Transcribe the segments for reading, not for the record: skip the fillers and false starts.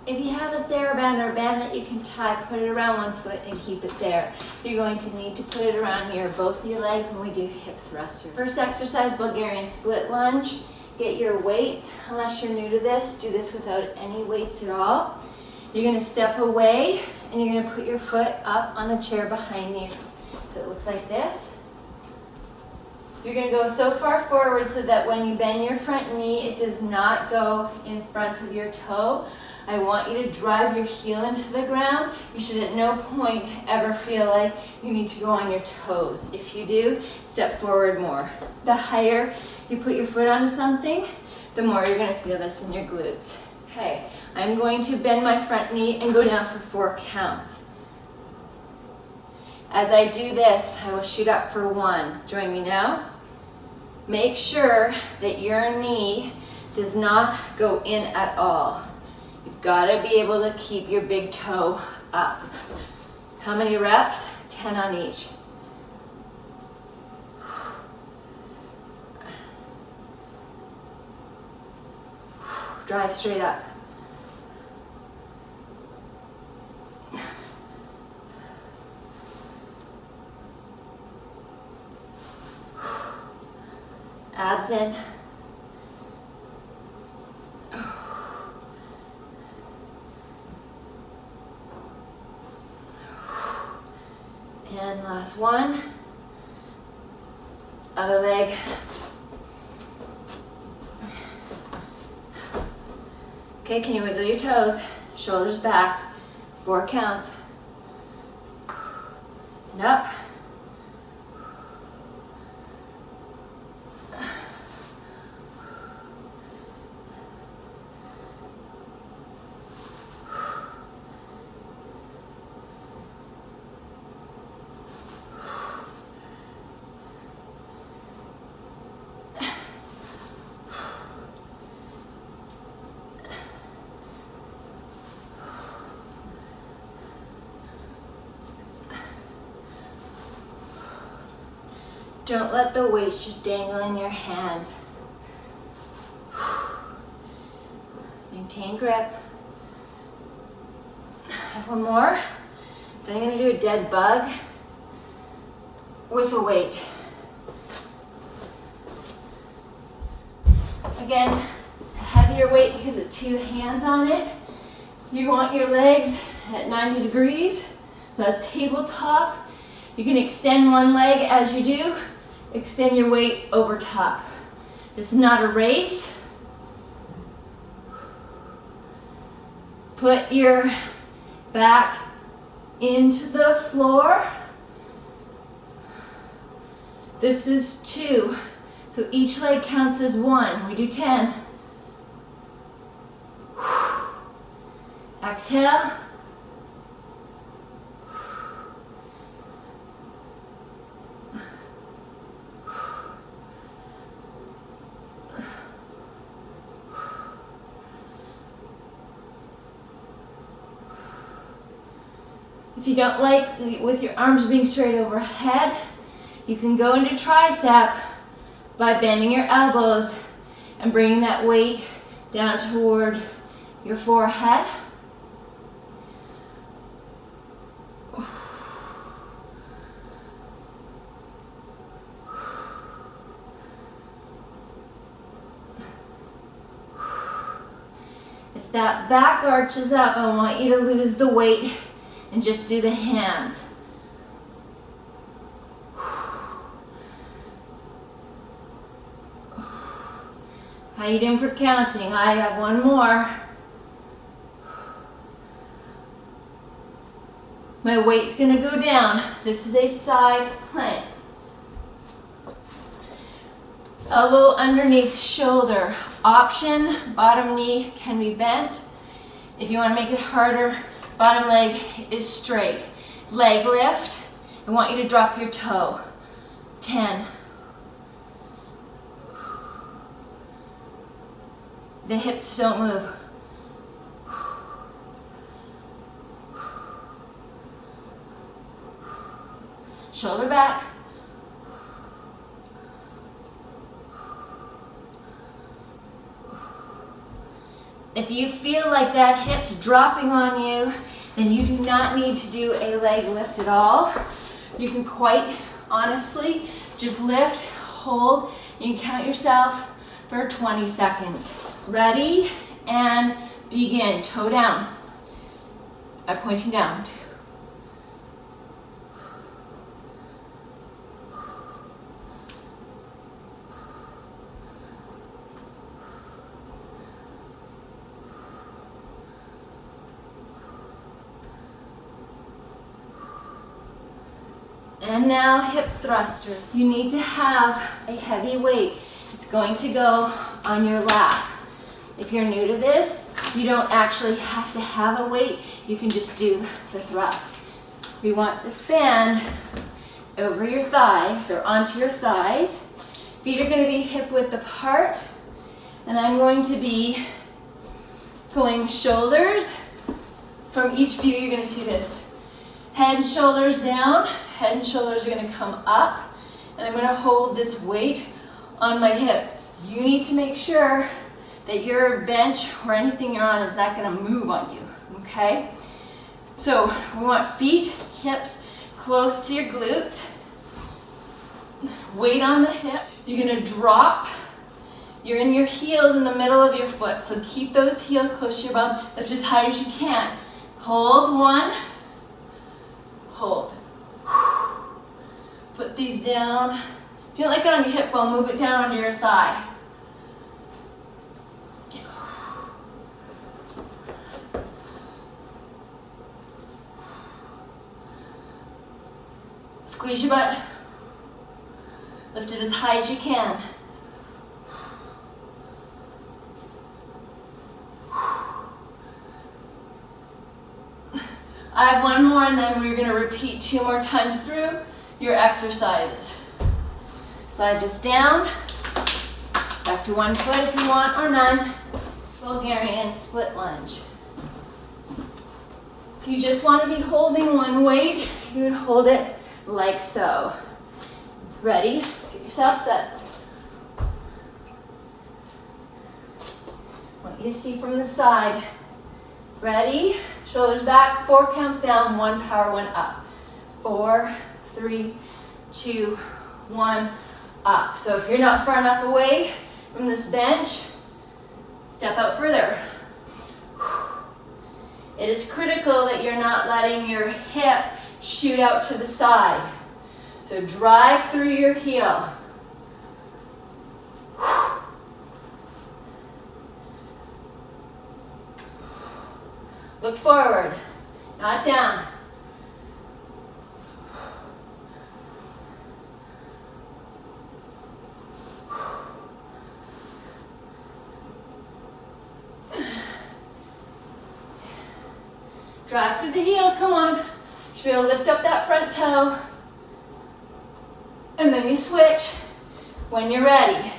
If you have a TheraBand or a band that you can tie, put it around one foot and keep it there. You're going to need to put it around both your legs when we do hip thrusters. First exercise, Bulgarian split lunge. Get your weights. Unless you're new to this, do this without any weights at all. You're going to step away and you're going to put your foot up on the chair behind you. So it looks like this. You're going to go so far forward so that when you bend your front knee, it does not go in front of your toe. I want you to drive your heel into the ground. You should at no point ever feel like you need to go on your toes. If you do, step forward more. The higher you put your foot onto something, the more you're going to feel this in your glutes. Okay, I'm going to bend my front knee and go down for 4 counts. As I do this, I will shoot up for 1. Join me now. Make sure that your knee does not go in at all. You've got to be able to keep your big toe up. How many reps? 10 on each. Drive straight up. Abs in. And last one. Other leg. Okay, can you wiggle your toes? Shoulders back. 4 counts. And up. Don't let the weights just dangle in your hands. Maintain grip. Have one more. Then I'm going to do a dead bug with a weight. Again, a heavier weight because it's 2 hands on it. You want your legs at 90 degrees. So that's tabletop. You can extend one leg as you do. Extend your weight over top. This is not a race. Put your back into the floor. This is 2. So each leg counts as 1. We do 10. Exhale. If you don't like with your arms being straight overhead, you can go into tricep by bending your elbows and bringing that weight down toward your forehead. If that back arches up, I want you to lose the weight and just do the hands. How you doing for counting? I have one more. My weight's gonna go down. This is a side plank. Elbow underneath shoulder. Option, bottom knee can be bent. If you want to make it harder, bottom leg is straight. Leg lift. I want you to drop your toe. 10. The hips don't move. Shoulder back. If you feel like that hip's dropping on you, then you do not need to do a leg lift at all. You can quite honestly just lift, hold, and count yourself for 20 seconds. Ready, and begin. Toe down. I'm pointing down. And now hip thruster. You need to have a heavy weight. It's going to go on your lap. If you're new to this, you don't actually have to have a weight. You can just do the thrust. We want this band over your thighs or onto your thighs. Feet are going to be hip width apart. And I'm going to be going shoulders. From each view, you're going to see this. Head and shoulders down. Head and shoulders are going to come up. And I'm going to hold this weight on my hips. You need to make sure that your bench or anything you're on is not going to move on you, okay? So we want feet, hips close to your glutes. Weight on the hip. You're going to drop. You're in your heels in the middle of your foot. So keep those heels close to your bum. Lift as high as you can. Hold one. Hold. Put these down. If you don't like it on your hip bone, move it down onto your thigh. Squeeze your butt. Lift it as high as you can. I have one more and then we're going to repeat 2 more times through your exercises. Slide this down. Back to one foot if you want or none. Bulgarian split lunge. If you just want to be holding one weight, you would hold it like so. Ready? Get yourself set. I want you to see from the side. Ready? Shoulders back, 4 counts down, 1 power, 1 up. 4, 3, 2, 1, up. So if you're not far enough away from this bench, step out further. It is critical that you're not letting your hip shoot out to the side. So drive through your heel. Look forward, not down. Drive through the heel, come on. Should be able to lift up that front toe. And then you switch when you're ready.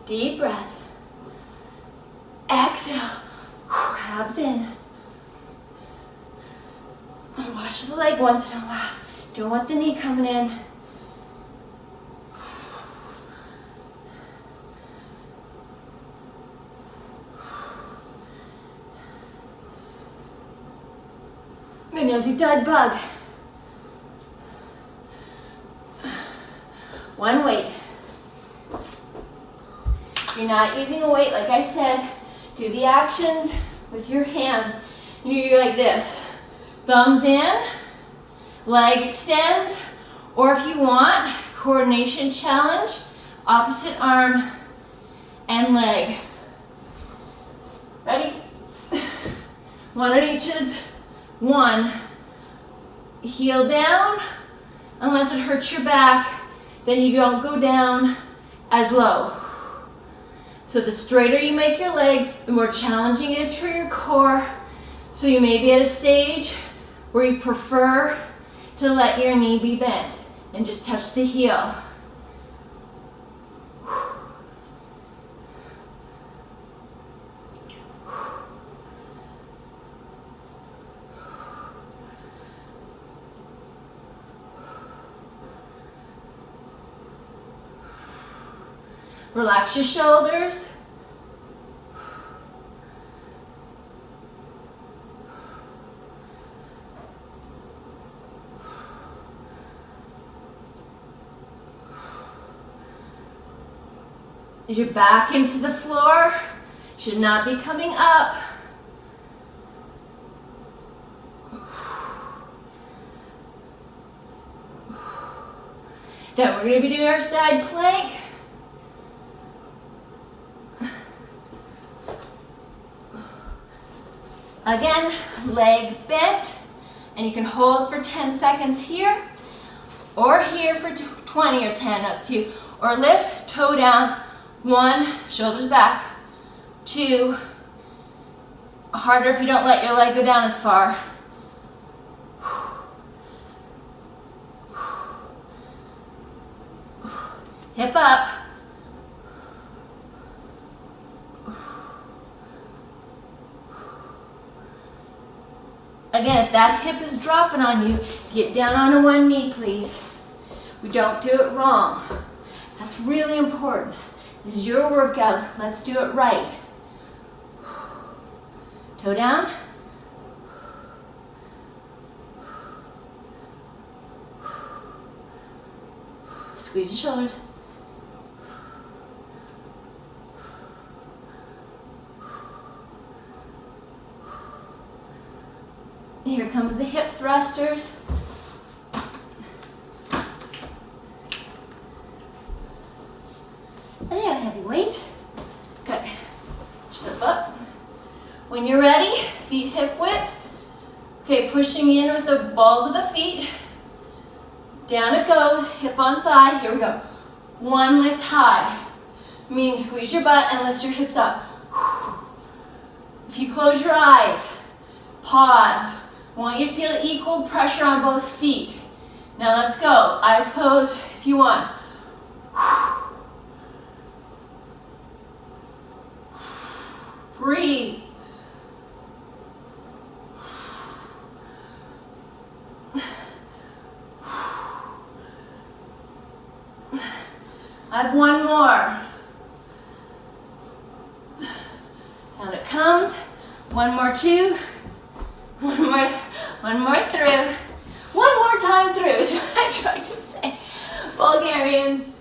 Deep breath. Exhale. Abs in. And watch the leg once in a while. Don't want the knee coming in. Then you'll do dud bug. One weight. If you're not using a weight, like I said, do the actions with your hands. You're like this. Thumbs in, leg extends, or if you want, coordination challenge, opposite arm and leg. Ready? One at each is 1. Heel down, unless it hurts your back, then you don't go down as low. So the straighter you make your leg, the more challenging it is for your core. So you may be at a stage where you prefer to let your knee be bent and just touch the heel. Relax your shoulders. As your back into the floor, should not be coming up. Then we're going to be doing our side plank. Again, leg bent, and you can hold for 10 seconds here, or here for 20 or 10, up to you. Or lift, toe down, 1, shoulders back, 2, harder if you don't let your leg go down as far. Hip up. Again, if that hip is dropping on you, get down on one knee, please. We don't do it wrong. That's really important. This is your workout. Let's do it right. Toe down. Squeeze your shoulders. Here comes the hip thrusters. And yeah, heavy weight. Good. Step up. When you're ready, feet hip width. Okay, pushing in with the balls of the feet. Down it goes, hip on thigh. Here we go. 1, lift high. Meaning squeeze your butt and lift your hips up. If you close your eyes, pause. I want you to feel equal pressure on both feet. Now let's go. Eyes closed if you want. Breathe. I have one more. Down it comes. One more, 2. One more through. One more time through is what I tried to say. Bulgarians.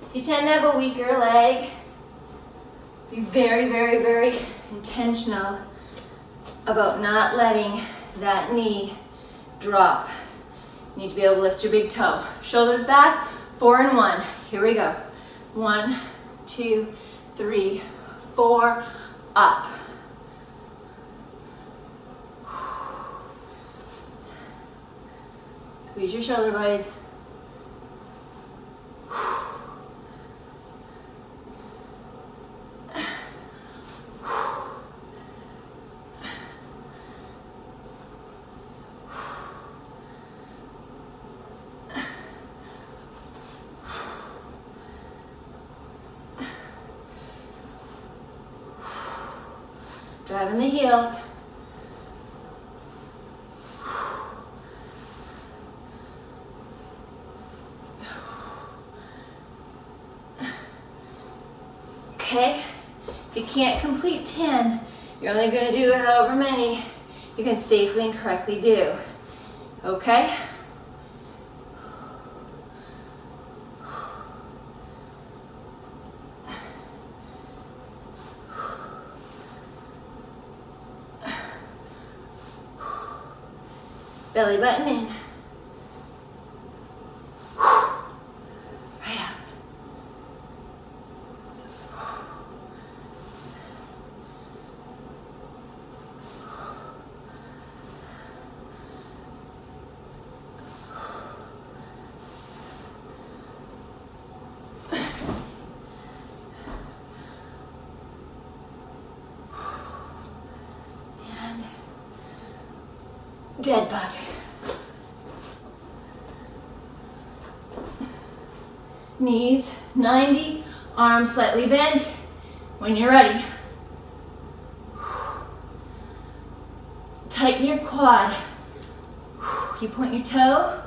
If you tend to have a weaker leg, be very, very, very intentional about not letting that knee drop. You need to be able to lift your big toe. Shoulders back, 4 and 1. Here we go. 1, 2, 3, 4, up. Squeeze your shoulder blades. Driving the heels. Okay, if you can't complete 10, you're only going to do however many you can safely and correctly do. Okay? Belly button in. Right up. And Dead bug. Knees 90, arms slightly bent. When you're ready, tighten your quad. You point your toe.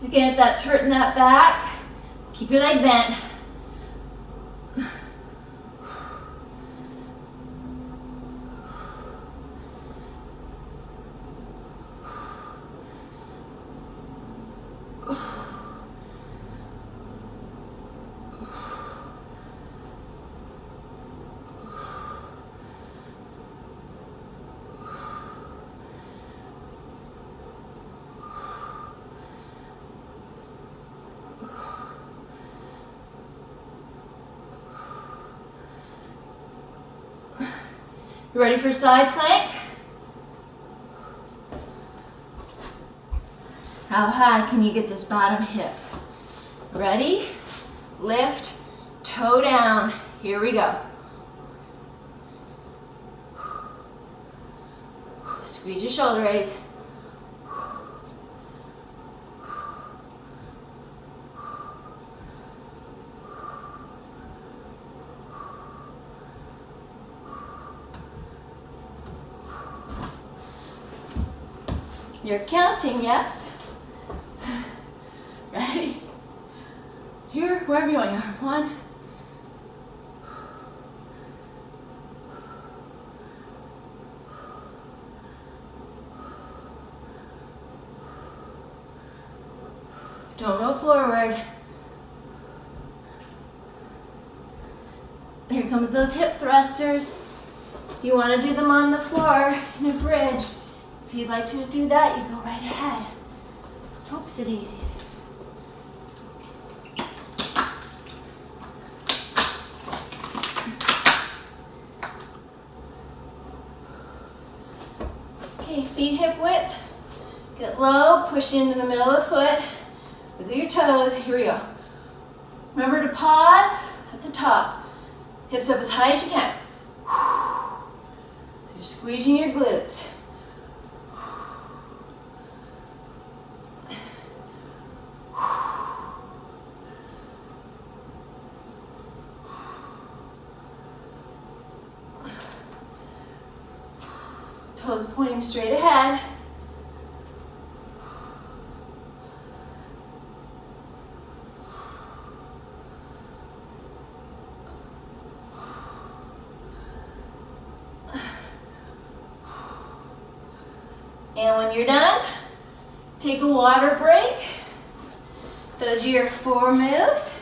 Again, if that's hurting that back, keep your leg bent. You ready for side plank? How high can you get this bottom hip? Ready? Lift, toe down. Here we go. Squeeze your shoulder blades. You're counting, yes? Ready? Here, wherever you want your arm. 1. Don't go forward. Here comes those hip thrusters. If you want to do them on the floor in a bridge, if you'd like to do that, you go right ahead. Oopsie daisies. Okay, feet hip width. Get low, push into the middle of the foot. Wiggle your toes. Here we go. Remember to pause at the top. Hips up as high as you can. So you're squeezing your glutes. Toes pointing straight ahead. And when you're done, take a water break. Those are your 4 moves.